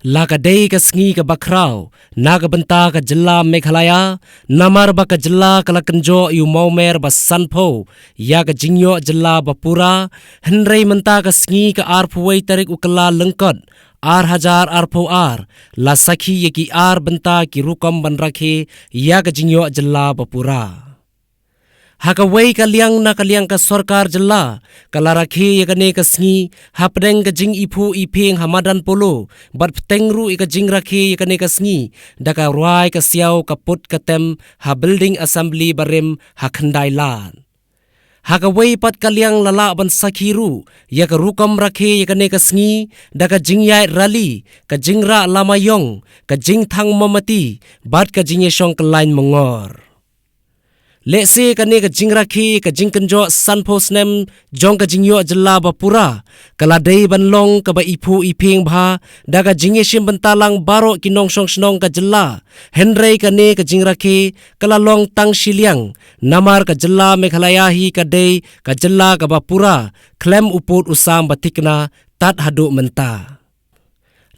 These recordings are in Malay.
Laka day ka sngi ka bakraw, naga benta ka jilla Meghalaya, namar ba ka jilla kalakanjo yu maumer ba sanpo, ya ka jingyo jilla bapura, henrei menta ka sngi ka arpuway tarik ukala lengkot, ar arpo la sakhi yaki benta ki rukam ban rakhe, ya ka jingyo jilla bapura. Hakaway kaliang na kaliang ka sorkar jela kalaraki yakane ka sngi hapdeng ka jing ipu iping hamadan polo bat ptengru ika jing raki yakane ka sngi daka ruai ka siaw ka put ka tem ha building assembly barem ha khandai lan Hakaway pat kaliang lala ban sakhiru ya ka rukam rakhe yakane ka sngi daka jing yai rali ka jingra lamayong ka jing thang mamati bat ka jing yeshong ka lain mongor Lese kane ka jingrakhi ka jingkenjo sanpo snem jong ka jingyo jela bapura kala dei banlong ka ba ipu iping bha daga jingeshim bentalang baro kinong song snong ka jela henrei kane ka jingrakhi kala long tang shiliang namar ka jela Meghalaya hi ka dei ka jela ka bapura klem uput usam batikna tat hadu menta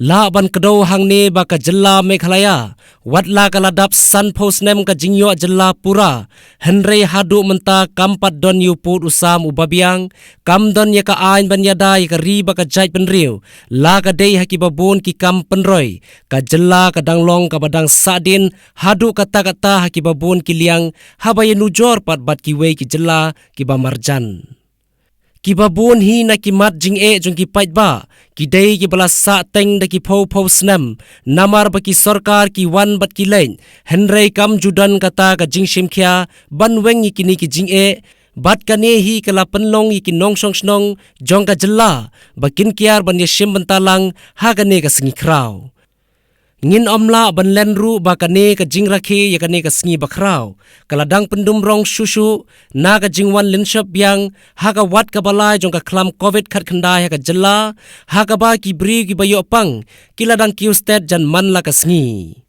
La ban kedo hang ne ba ka jela Meghalaya watla kala dap sanpo snem ka jingyo jela pura henrei hadu menta kampat don yu put usam ubabiang kam don ya ka ain ban yada ya ka ri ba ka jait penriu la ka dei haki babun ki kam penroi ka jela ka danglong ka badang sadin hadu kata-kata haki babun ki liang habaya nujor pat bat ki wei ki jela ki ba marjan Kibabun hi na kimat jing jong ki pait ba ki dei ki bala sa teng da ki po snem namar ba ki sarkar ki wan bat ki lein henrei kam judan kata ka jing shim khia ban weng kini ki jing bat ka ne hi kala penlong ki nong song snong jong ka jela bakin kiar ban ye shim bentalang ha ka ne ka singi kraw Ngin omla ban lenru ba kane ka jingrakhe ya kane ka sngi bakraw kaladang pendum rong susu na ka jingwan linshap yang ha ka wat ka balai jong ka klam covid khat khandai ha ka jela ha ka ba ki bri ki bayo pang kiladang kiu state jan man la ka sngi